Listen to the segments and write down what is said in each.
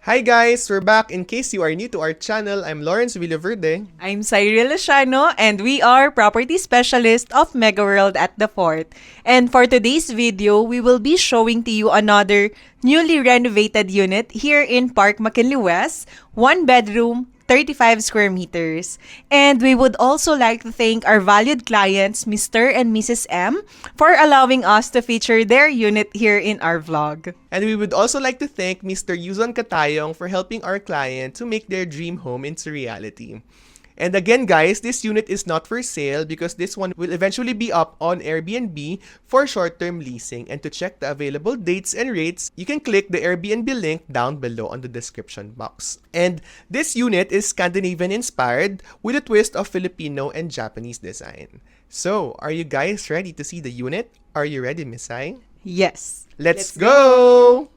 Hi guys, we're back. In case you are new to our channel, I'm Lawrence Villaverde. I'm Cyril Lashano, and we are property specialist of MegaWorld at the Fort. And for today's video, we will be showing to you another newly renovated unit here in Park McKinley West, 1 bedroom, 35 square meters. And we would also like to thank our valued clients, Mr. and Mrs. M, for allowing us to feature their unit here in our vlog. And we would also like to thank Mr. Yuzon Katayong for helping our client to make their dream home into reality. And again guys, this unit is not for sale because this one will eventually be up on Airbnb for short-term leasing. And to check the available dates and rates, you can click the Airbnb link down below on the description box. And this unit is Scandinavian inspired with a twist of Filipino and Japanese design. So, are you guys ready to see the unit? Are you ready, Miss Ai? Yes. Let's go!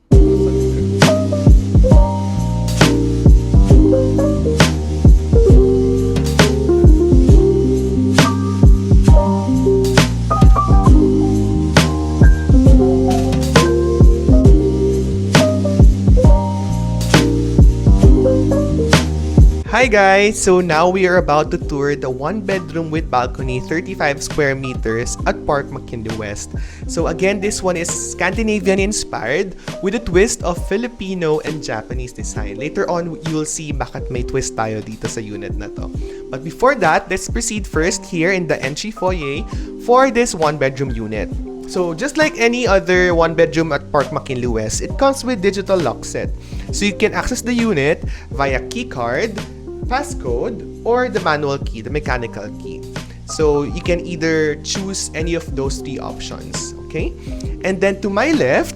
Hi guys! So now we are about to tour the 1 bedroom with balcony 35 square meters at Park McKinley West. So again, this one is Scandinavian inspired with a twist of Filipino and Japanese design. Later on, you'll see bakit may twist tayo dito sa unit na to. But before that, let's proceed first here in the entry foyer for this 1 bedroom unit. So just like any other 1 bedroom at Park McKinley West, it comes with digital lock set. So you can access the unit via keycard, passcode, or the manual key, the mechanical key. So you can either choose any of those three options, okay? And then to my left,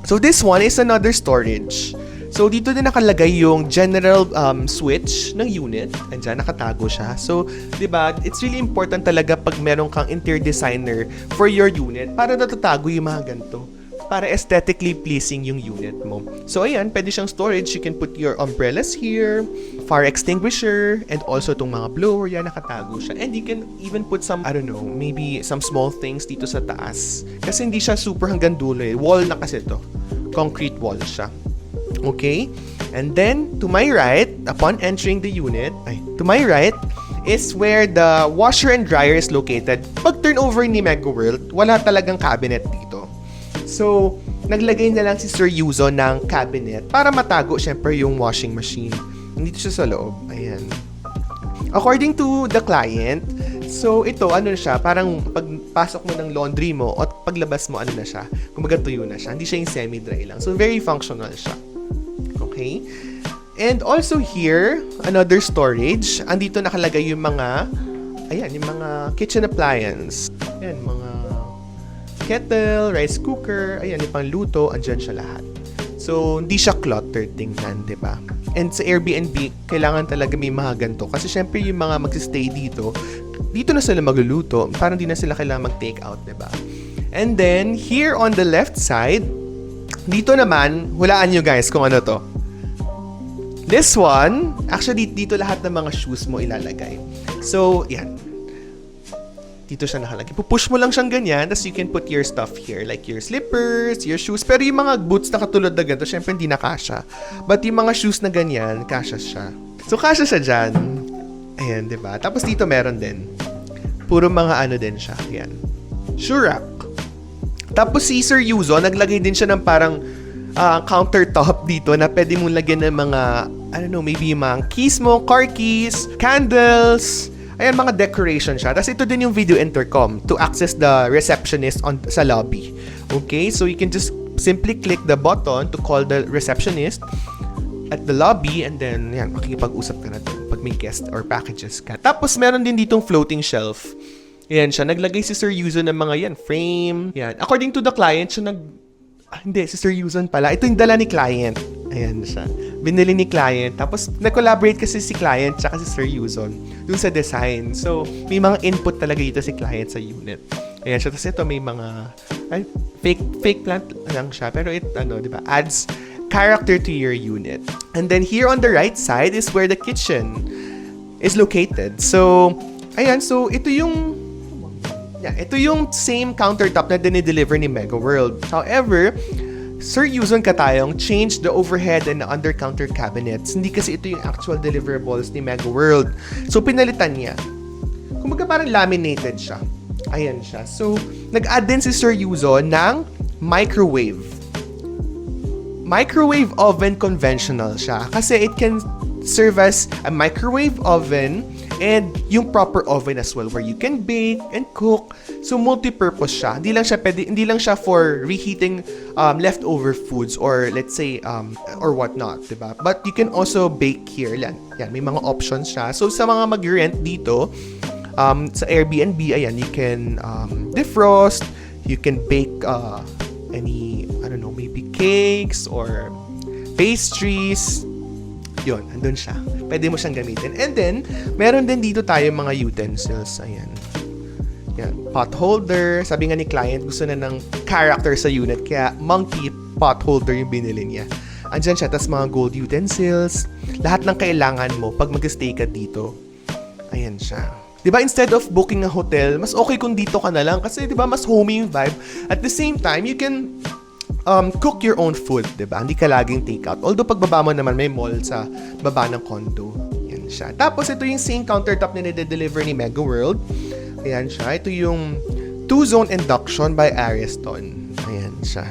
so this one is another storage. So dito din nakalagay yung general switch ng unit. Andiyan, nakatago siya. So, di ba, it's really important talaga pag meron kang interior designer for your unit para natatago yung mga ganito. Para aesthetically pleasing yung unit mo. So ayan, pwede siyang storage. You can put your umbrellas here, fire extinguisher, and also itong mga blower, yan, nakatago siya. And you can even put some, I don't know, maybe some small things dito sa taas. Kasi hindi siya super hanggang dulo eh. Wall na kasi to. Concrete wall siya. Okay? And then, to my right, upon entering the unit, to my right, is where the washer and dryer is located. Pag turnover ni MegaWorld, wala talagang cabinet dito. So, naglagay na lang si Sir Yuzo ng cabinet para matago syempre yung washing machine. Nandito siya sa loob. Ayan. According to the client, so ito, ano siya, parang pagpasok mo ng laundry mo at paglabas mo, ano na siya, kumbaga tuyo na siya. Hindi siya yung semi-dry lang. So, very functional siya. Okay? And also here, another storage. Andito nakalagay yung mga, ayan, yung mga kitchen appliance. Ayan, mga kettle, rice cooker, ayan, yung pangluto, andyan siya lahat. So, hindi siya cluttered tingnan, di ba? And sa Airbnb, kailangan talaga may mga ganito. Kasi syempre yung mga magsistay dito na sila magluluto. Parang di na sila kailangan mag-take out, di ba? And then, here on the left side, dito naman, hulaan nyo guys kung ano to. This one, actually, dito lahat ng mga shoes mo ilalagay. So, yan. Dito siya nakalagay. Pupush mo lang siyang ganyan, tapos you can put your stuff here, like your slippers, your shoes. Pero yung mga boots na katulad na ganito, syempre hindi na kasha. But yung mga shoes na ganyan, kasha siya. So, kasha siya dyan. Ayan, diba? Tapos dito meron din. Puro mga ano din siya. Ayan. Shoe rack. Tapos si Sir Yuzo, naglagay din siya ng parang countertop dito na pwede mong lagyan ng mga, I don't know, maybe yung mga keys mo, car keys, candles. Ayan, mga decoration siya. Tapos ito din yung video intercom to access the receptionist sa lobby. Okay? So you can just simply click the button to call the receptionist at the lobby and then, yan, makikipag-usap ka na doon pag may guest or packages ka. Tapos meron din ditong floating shelf. Ayan siya. Naglagay si Sir Yuzo ng mga yan, frame. Yan. According to the client, siya hindi, si Sir Yuzon pala. Ito yung dala ni client. Ayan siya. Binili ni client. Tapos, nag-collaborate kasi si client tsaka si Sir Yuzon dun sa design. So, may mga input talaga dito si client sa unit. Ayan siya. Tapos ito may mga fake plant lang siya. Pero it, di ba, adds character to your unit. And then here on the right side is where the kitchen is located. So, ayan. So, ito yung same countertop na dinideliver ni MegaWorld. However, Sir Yuzon Katayong changed the overhead and the under-counter cabinets. Hindi kasi ito yung actual deliverables ni Mega World. So, pinalitan niya. Kumbaga parang laminated siya. Ayan siya. So, nag-add din si Sir Yuzon ng microwave. Microwave oven conventional siya. Kasi it can serve as a microwave oven and yung proper oven as well where you can bake and cook. So multi-purpose siya. Hindi lang siya for reheating leftover foods or let's say or whatnot, diba? But you can also bake here. Yan, may mga options siya. So sa mga mag-rent dito sa Airbnb, ayan, you can defrost, you can bake any, I don't know, maybe cakes or pastries. Yun, andun siya. Pwede mo siyang gamitin. And then, meron din dito tayo mga utensils. Ayan. Yan. Pot holder. Sabi nga ni client, gusto na ng character sa unit. Kaya, monkey pot holder yung binili niya. Andyan siya. Tapos mga gold utensils. Lahat ng kailangan mo pag mag-stay ka dito. Ayan siya. Diba, instead of booking a hotel, mas okay kung dito ka na lang. Kasi, diba, mas homey yung vibe. At the same time, you can cook your own food, diba? Hindi ka laging take out. Although pagbaba mo naman may mall sa baba ng condo. Yan siya. Tapos ito yung same countertop na nade-deliver ni Mega World. Ayan siya. Ito yung 2-zone induction by Ariston. Ayan siya.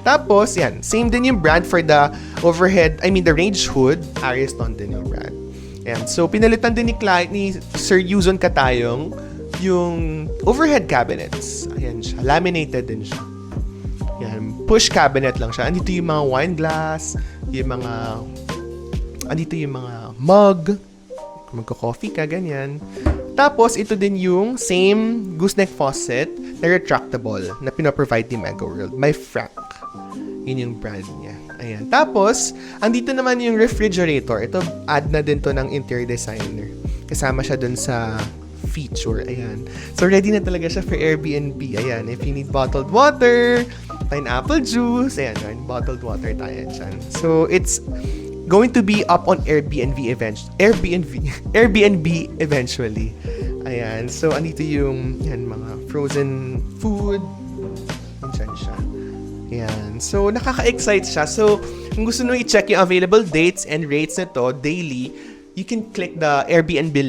Tapos, yan. Same din yung brand for the the range hood. Ariston din yung brand. Ayan. So, pinalitan din ni Sir Yuzon Katayong yung overhead cabinets. Ayan siya. Laminated din siya. Yan, push cabinet lang siya. Andito yung mga wine glass, andito yung mga mug, magko-coffee ka, ganyan. Tapos, ito din yung same gooseneck faucet na retractable na pinaprovide ni Mega World. May Frank. Yun yung brand niya. Ayan. Tapos, andito naman yung refrigerator. Ito, add na din to ng interior designer. Kasama siya dun sa feature. Ayan. So, ready na talaga siya for Airbnb. Ayan. If you need bottled water, pineapple juice, ayan, bottled water tayo dyan. So, it's going to be up on Airbnb eventually. Ayan. So, andito yung mga frozen food. Diyan siya. Ayan. So, nakaka-excite siya. So, kung gusto nyo i-check yung available dates and rates nito daily, you can click the Airbnb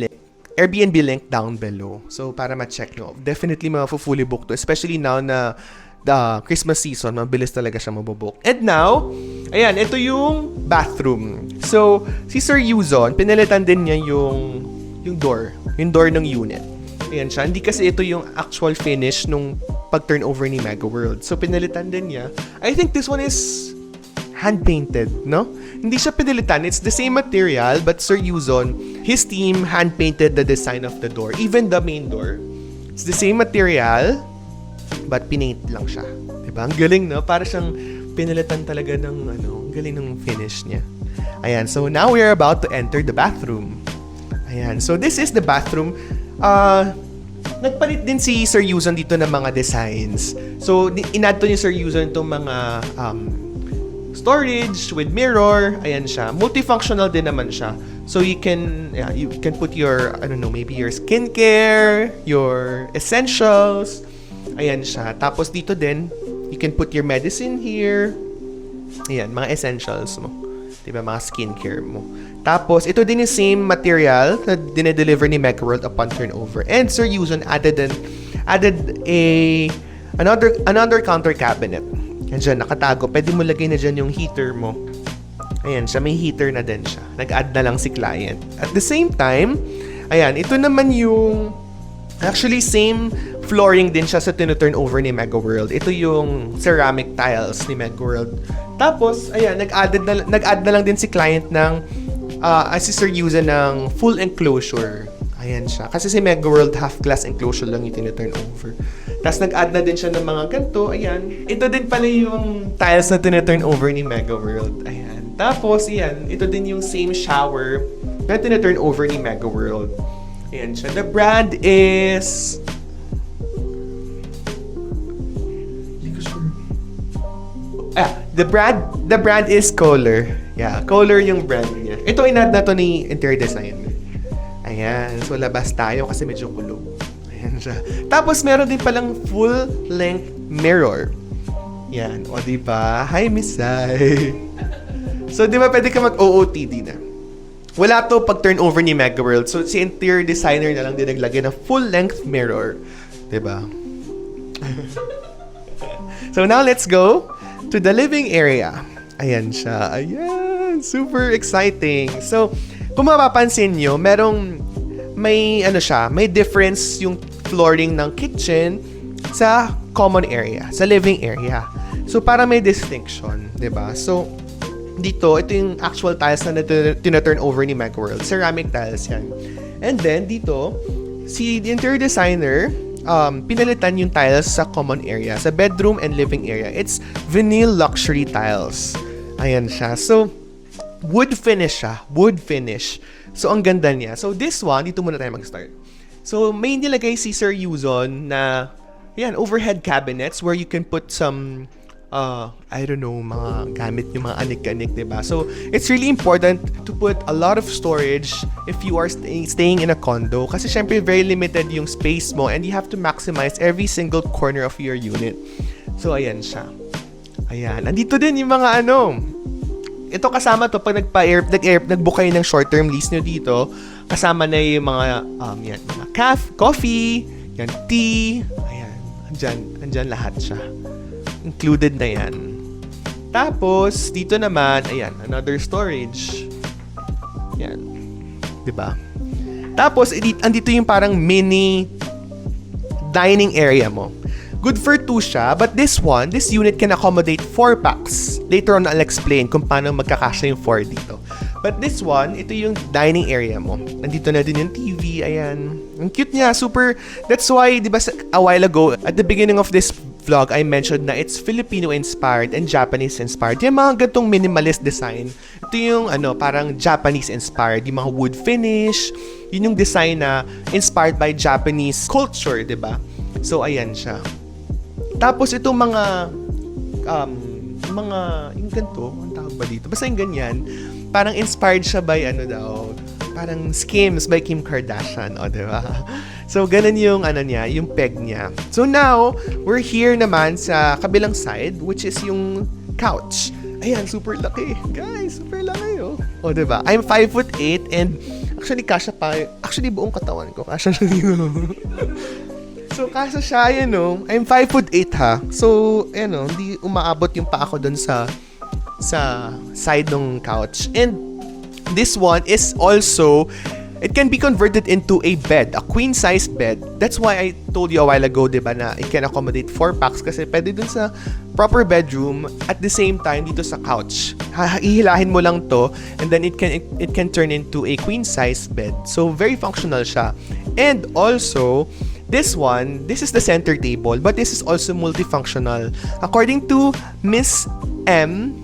link down below. So, para ma-check nyo. Definitely fully booked to. Especially now na the Christmas season, mabilis talaga siya mabubook. And now, ayan, ito yung bathroom. So, si Sir Yuzon, pinalitan din niya yung door ng unit. Ayan siya. Hindi kasi ito yung actual finish nung pag-turnover ni Mega World. So, pinalitan din niya. I think this one is hand-painted, no? Hindi siya pinalitan. It's the same material, but Sir Yuzon, his team hand-painted the design of the door. Even the main door. It's the same material, but pinaint lang siya. Diba? Ang galing, no? Para siyang pinalitan talaga ng, ang galing ng finish niya. Ayan. So, now we are about to enter the bathroom. Ayan. So, this is the bathroom. Nagpalit din si Sir Yuzon dito ng mga designs. So, in-add to ni Sir Yuzon itong mga storage with mirror. Ayan siya. Multifunctional din naman siya. So, you can put your, maybe your skincare, your essentials. Ayan siya. Tapos dito din, you can put your medicine here. Ayan, mga essentials mo. Diba, mga skincare mo. Tapos, ito din yung same material na dinedeliver ni Mega World upon turnover. And Sir Yuzon added another counter cabinet. Yan dyan, nakatago. Pwede mo lagay na dyan yung heater mo. Ayan siya, may heater na din siya. Nag-add na lang si client. At the same time, ayan, ito naman yung actually same flooring din siya sa tinuturn over ni Mega World. Ito yung ceramic tiles ni Mega World. Tapos, ayan, nag-add na lang din si client ng si Sir Yuzon ng full enclosure. Ayan siya. Kasi si Mega World half-glass enclosure lang yung tinuturn over. Tapos nag-add na din siya ng mga ganito. Ayan. Ito din pala yung tiles na tinuturn over ni Mega World. Ayan. Tapos, ayan. Ito din yung same shower na tinuturn over ni Mega World. Ayan siya. The brand is... The brand is Kohler. Yeah, Kohler yung brand niya. Ito in-add na to ni interior designer. Ayan. So, labas tayo kasi medyo kulog. Ayan siya. Tapos, meron din palang full-length mirror. Yan. O, diba? Hi, Miss Sai. So, di ba pwede ka mag-OOTD na? Wala to pag turnover ni Mega World. So, si interior designer na lang din naglagay ng full-length mirror. Diba? So, now let's go to the living area. Ayan siya. Ayan. Super exciting. So, kung mapapansin nyo, may difference yung flooring ng kitchen sa common area, sa living area. So, para may distinction, 'di ba? So, dito, ito yung actual tiles na tina-turn over ni Mega World. Ceramic tiles yan. And then, dito, the interior designer, pinalitan yung tiles sa common area, sa bedroom and living area. It's vinyl luxury tiles. Ayan siya. So, wood finish siya. Wood finish. So, ang ganda niya. So, this one, dito muna tayo mag-start. So, may nilagay si Sir Yuzon na, yan, overhead cabinets where you can put some, mga gamit yung mga anik-anik, diba? So, it's really important to put a lot of storage if you are staying in a condo. Kasi, syempre, very limited yung space mo and you have to maximize every single corner of your unit. So, ayan siya. Ayan. Andito din yung mga ito kasama to pag nagbook kayo ng short-term lease nyo dito, kasama na yung mga mga coffee, yan, tea, ayan, andyan lahat siya. Included na yan. Tapos dito naman, ayan, another storage. Yan. 'Di ba? Tapos andito yung parang mini dining area mo. Good for 2 siya, but this unit can accommodate 4 packs. Later on, I'll explain kung paano magkakasya yung 4 dito. But this one, ito yung dining area mo. Nandito na din yung TV, ayan. Ang cute niya, super. That's why, di ba, a while ago, at the beginning of this vlog, I mentioned na it's Filipino-inspired and Japanese-inspired. Yung mga gantong minimalist design, ito yung parang Japanese-inspired. Yung mga wood finish, yun yung design na inspired by Japanese culture, di ba? So, ayan siya. Tapos itong mga yung ganito, ang tawag ba dito? Basta yung ganyan, parang inspired siya by parang Skims by Kim Kardashian, diba? So, ganun yung yung peg niya. So, now, we're here naman sa kabilang side, which is yung couch. Ayan, super laki. Guys, super laki, diba? I'm 5'8" and actually, kasha pa. Actually, buong katawan ko. Kasha na dito. So, kaso siya, I'm 5'8" ha. So, hindi umaabot yung paa ko dun sa side ng couch. And this one is also, it can be converted into a bed, a queen-size bed. That's why I told you a while ago, diba, na it can accommodate 4 packs kasi pwede dun sa proper bedroom at the same time dito sa couch. Ihilahin mo lang to and then it can turn into a queen-size bed. So, very functional siya. And also, this is the center table, but this is also multifunctional. According to Mrs. M,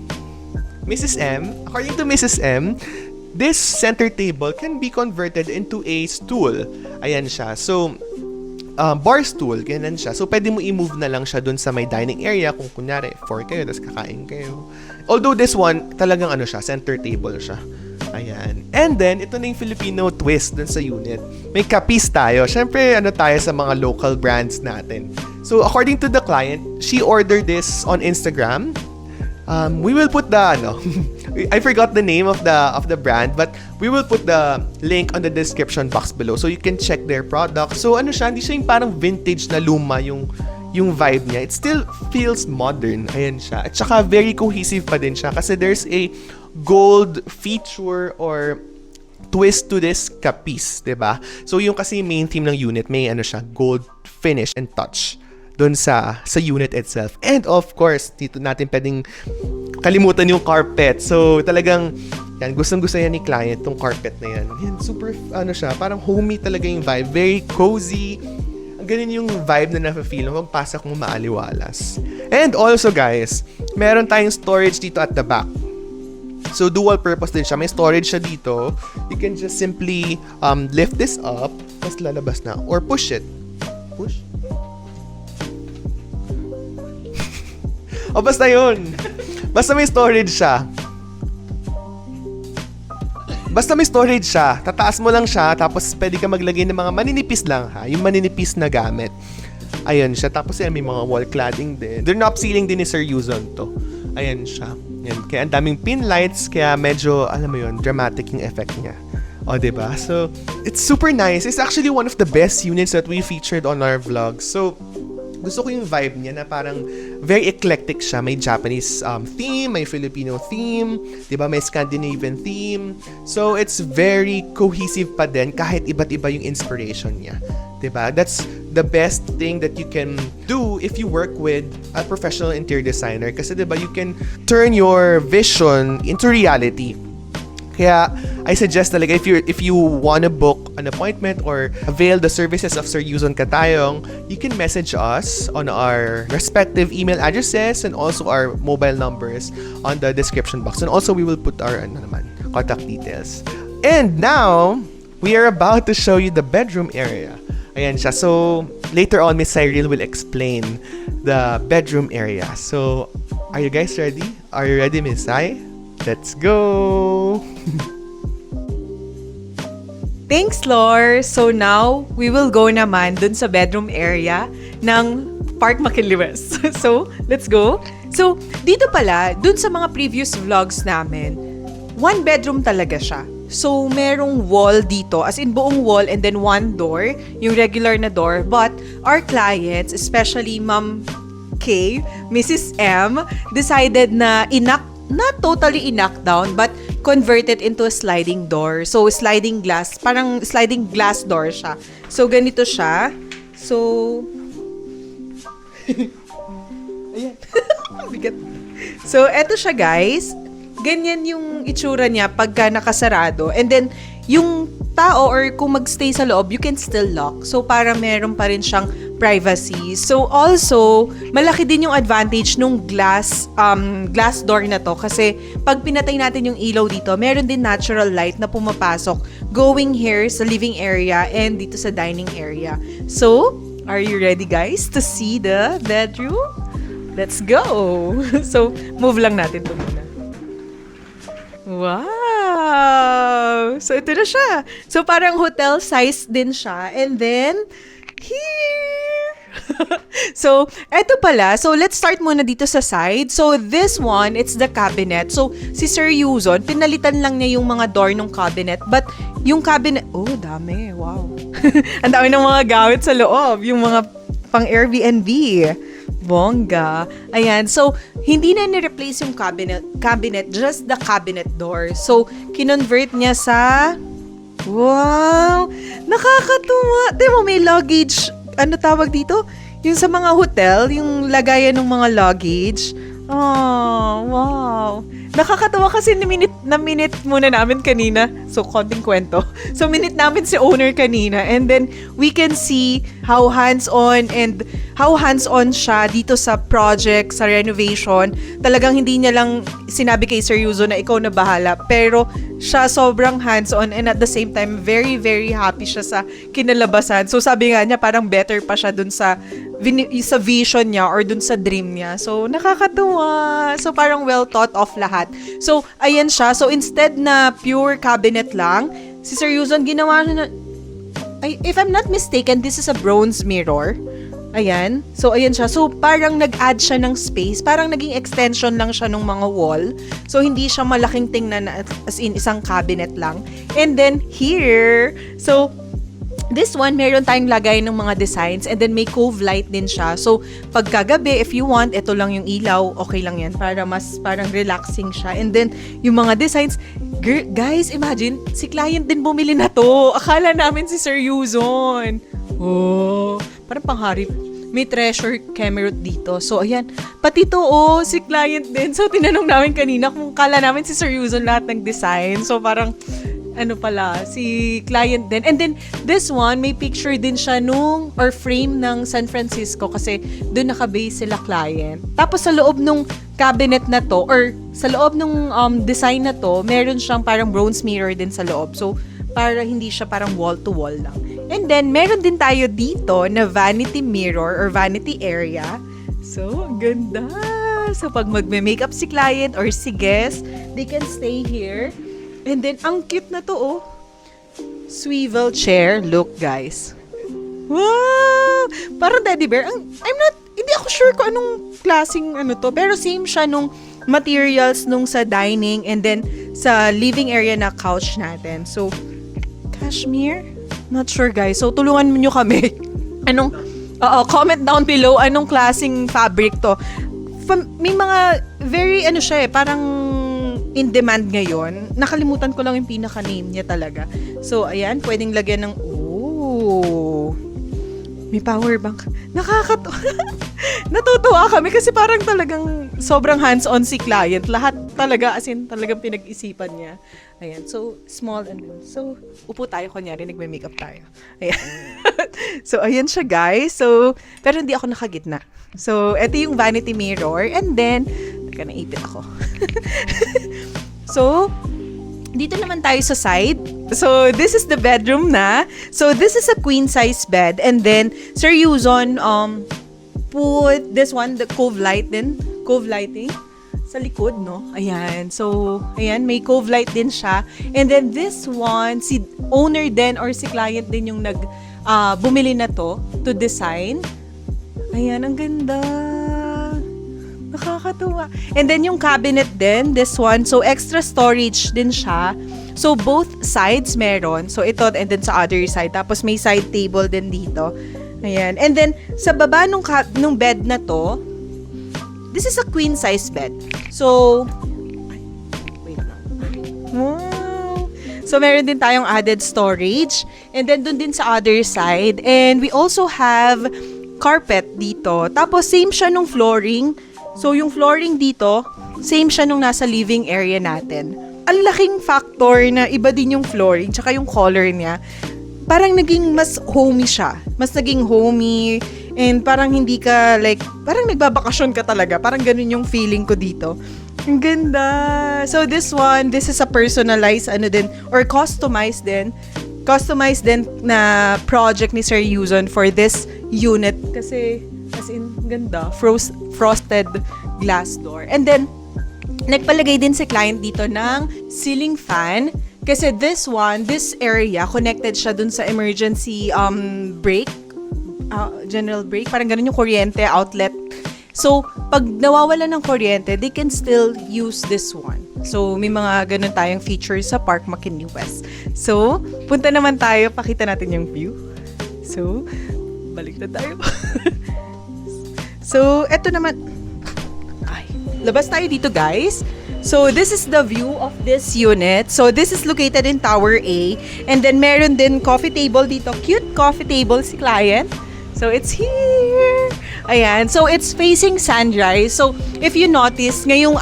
this center table can be converted into a stool. Ayan siya. So, bar stool, ganyan siya. So, pwede mo i-move na lang siya dun sa may dining area kung kunyari, 4 kayo, tapos kakain kayo. Although this one, talagang center table siya. Ayan. And then, ito na yung Filipino twist dun sa unit. May kapis tayo. Siyempre, tayo sa mga local brands natin. So, according to the client, she ordered this on Instagram. We will put the, I forgot the name of the brand, but we will put the link on the description box below so you can check their product. So, siya, hindi siya yung parang vintage na luma yung vibe niya. It still feels modern. Ayan siya. At saka, very cohesive pa din siya kasi there's a gold feature or twist to this kapis, 'di ba? So yung kasi main theme ng unit may siya, gold finish and touch doon sa unit itself. And of course, dito natin pwedeng kalimutan yung carpet. So talagang yan, gustong-gusto yan ni client tong carpet na yan. Yan super siya, parang homey talaga yung vibe, very cozy. Ganun yung vibe na na-feel mo pag pasok mo maaliwalas. And also guys, meron tayong storage dito at the back. So, dual purpose din siya. May storage siya dito. You can just simply lift this up, tapos lalabas na. Or push it. Push? O, basta yun. Basta may storage siya. Tataas mo lang siya, tapos pwede ka maglagay ng mga maninipis lang ha. Yung maninipis na gamit. Ayan siya. Tapos yan, may mga wall cladding din. Knob ceiling din ni Sir Yuzon to. Ayan siya. Yan. Kaya ang daming pin lights, kaya medyo, alam mo yun, dramatic yung effect niya. O, diba? So, it's super nice. It's actually one of the best units that we featured on our vlog. So, gusto ko yung vibe niya na parang very eclectic siya. May Japanese theme, may Filipino theme, diba? May Scandinavian theme. So, it's very cohesive pa din kahit iba't iba yung inspiration niya. Diba? That's the best thing that you can do if you work with a professional interior designer. Kasi diba, you can turn your vision into reality. Kaya, I suggest talaga if you wanna book an appointment or avail the services of Sir Yuzon Katayong, you can message us on our respective email addresses and also our mobile numbers on the description box. And also, we will put our contact details. And now, we are about to show you the bedroom area. Ayan siya. So, later on, Miss Cyril will explain the bedroom area. So, are you guys ready? Are you ready, Miss Cy? Let's go! Thanks, Lor. So now, we will go naman dun sa bedroom area ng Park McKinley West. So, let's go. So, dito pala, dun sa mga previous vlogs namin, one bedroom talaga siya. So, merong wall dito, as in buong wall and then one door, yung regular na door. But, our clients, especially Ma'am K, Mrs. M, decided na not totally knocked down, but converted into a sliding door. So, sliding glass. Parang sliding glass door siya. So, ganito siya. So, ayan. Bigat. So, eto siya, guys. Ganyan yung itsura niya pagka nakasarado. And then, yung tao or kung magstay sa loob, you can still lock. So, para meron pa rin siyang privacy. So, also, malaki din yung advantage nung glass door na to. Kasi, pag pinatay natin yung ilaw dito, meron din natural light na pumapasok going here sa living area and dito sa dining area. So, are you ready, guys, to see the bedroom? Let's go! So, move lang natin ito muna. Wow! So, ito na siya. So, parang hotel size din siya. And then, here! So, eto pala. So, let's start muna dito sa side. So, this one, it's the cabinet. So, si Sir Yuzon, pinalitan lang niya yung mga door ng cabinet. But, yung cabinet, oh, dami. Wow. Ang dami ng mga gamit sa loob. Yung mga pang Airbnb. Bongga. Ayan. So, hindi na ni-replace yung cabinet, just the cabinet door. So, kinonvert niya sa, wow! Nakakatuwa. Tingnan mo, may luggage. Ano tawag dito? Yung sa mga hotel, yung lagayan ng mga luggage. Oh, wow. Nakakatawa kasi na-minute muna namin kanina. So, konting kwento. So, minute namin si owner kanina. And then, we can see how hands-on siya dito sa project, sa renovation. Talagang hindi niya lang sinabi kay Sir Yuzo na ikaw na bahala. Pero, siya sobrang hands-on and at the same time, very, very happy siya sa kinalabasan. So, sabi nga niya, parang better pa siya dun sa vision niya or dun sa dream niya. So, nakakatuwa. So, parang well thought of lahat. So, ayan siya. So, instead na pure cabinet lang, si Sir Yuzon ginawa niya na, if I'm not mistaken, this is a bronze mirror. Ayan. So, ayan siya. So, parang nag-add siya ng space. Parang naging extension lang siya ng mga wall. So, hindi siya malaking tingnan na as in isang cabinet lang. And then, here, so, this one, meron tayong lagay ng mga designs and then may cove light din siya. So, pagkagabi, if you want, ito lang yung ilaw, okay lang yan para mas parang relaxing siya. And then, yung mga designs, guys, imagine, si client din bumili na to. Akala namin si Sir Yuzon. Oh, parang panghari. May treasure camerot dito. So, ayan. Pati to, si client din. So, tinanong namin kanina kung kala namin si Sir Yuzon lahat ng design. So, parang, ano pala, si client din. And then, this one, may picture din siya or frame ng San Francisco kasi doon nakabase sila client. Tapos sa loob nung cabinet na to, or sa loob nung design na to, meron siyang parang bronze mirror din sa loob. So, para hindi siya parang wall-to-wall lang. And then, meron din tayo dito na vanity mirror or vanity area. So, ang ganda. So, pag magme-makeup si client or si guest, they can stay here. And then, ang cute na to, Swivel chair. Look, guys. Wow! Parang teddy bear. Hindi ako sure kung anong klaseng to. Pero same siya nung materials nung sa dining and then sa living area na couch natin. So, cashmere? Not sure guys. So, tulungan nyo kami. Comment down below anong klaseng fabric to. May mga very siya parang in demand ngayon. Nakalimutan ko lang yung pinaka-name niya talaga. So, ayan, pwedeng lagyan ng may power bank. Nakakatawa. Natutuwa kami kasi parang talagang sobrang hands-on si client. Lahat talaga, as in, talagang pinag-isipan niya. Ayan, so, small and so, upo tayo, kunyari, nagme-makeup tayo. Ayan. So, ayan siya, guys. So, pero hindi ako nakagitna. So, ito yung vanity mirror. And then, naipit ako. So, dito naman tayo sa side. So, this is the bedroom na. So, this is a queen size bed. And then, Sir Yuzon put this one, the cove lighting sa likod, no? Ayan. So, ayan, may cove light din siya. And then, this one, si owner din or si client din yung bumili na to design. Ayan, ang ganda. Nakakatuwa. And then yung cabinet din, this one. So, extra storage din siya. So, both sides meron. So, ito and then sa other side. Tapos, may side table din dito. Ayan. And then, sa baba nung bed na to, this is a queen size bed. So, wait lang. Wow. So, meron din tayong added storage. And then, dun din sa other side. And we also have carpet dito. Tapos, same siya nung flooring. So, yung flooring dito, same siya nung nasa living area natin. Ang laking factor na iba din yung flooring, tsaka yung color niya. Parang naging mas homey siya. Mas naging homey, and parang hindi ka, parang nagbabakasyon ka talaga. Parang ganun yung feeling ko dito. Ang ganda! So, this is a personalized, or customized din na project ni Sir Yuzon for this unit. Kasi, as in, ganda. Frosted glass door. And then, nagpalagay din si client dito ng ceiling fan. Kasi this area, connected siya dun sa emergency break. General break. Parang ganun yung kuryente outlet. So, pag nawawala ng kuryente, they can still use this one. So, may mga ganun tayong features sa Park McKinley West. So, punta naman tayo. Pakita natin yung view. So, balik na tayo. So, eto naman. Labas tayo dito, guys. So, this is the view of this unit. So, this is located in Tower A. And then, meron din coffee table dito. Cute coffee table si client. So, it's here. Ayan. So, it's facing sunrise. So, if you notice, ngayong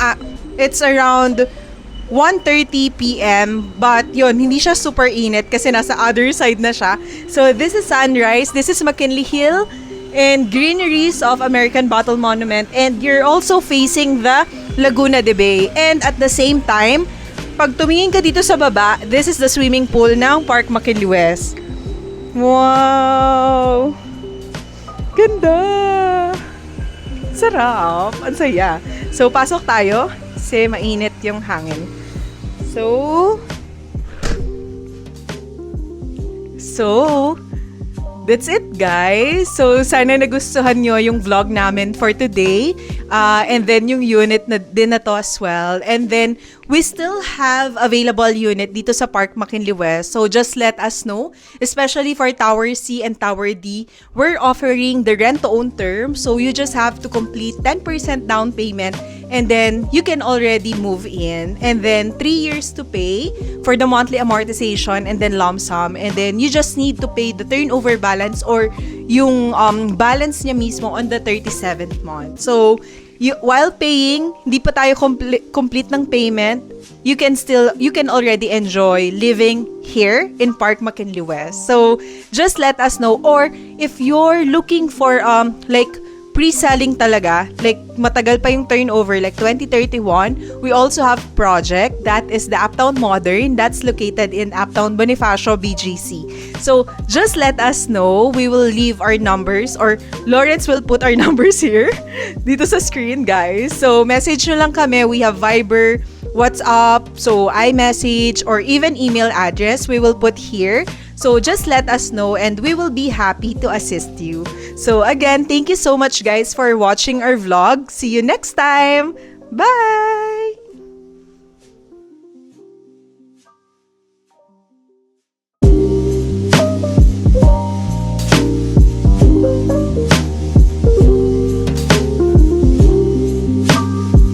it's around 1:30 p.m. But, yun, hindi siya super init kasi nasa other side na siya. So, this is sunrise. This is McKinley Hill and greeneries of American Bottle Monument, and you're also facing the Laguna de Bay. And at the same time, pag tumingin ka dito sa baba, this is the swimming pool ng Park McKinley West. Wow! Ganda! Sarap! Ang saya. So, pasok tayo kasi mainit yung hangin. So, that's it, guys. So, sana nagustuhan nyo yung vlog namin for today. And then, yung unit na din na to as well. And then, we still have available unit dito sa Park McKinley West. So, just let us know. Especially for Tower C and Tower D, we're offering the rent-to-own term. So, you just have to complete 10% down payment. And then, you can already move in. And then, 3 years to pay for the monthly amortization and then lump sum. And then, you just need to pay the turnover balance or yung balance niya mismo on the 37th month. So, while paying, hindi pa tayo complete ng payment, you can already enjoy living here in Park McKinley West. So, just let us know. Or, if you're looking for, pre-selling talaga, matagal pa yung turnover, 2031, we also have project that is the Uptown Modern that's located in Uptown Bonifacio, BGC. So, just let us know. We will leave our numbers or Lawrence will put our numbers here dito sa screen, guys. So, message nyo lang kami. We have Viber, WhatsApp, so iMessage, or even email address we will put here. So just let us know and we will be happy to assist you. So again, thank you so much guys for watching our vlog. See you next time. Bye!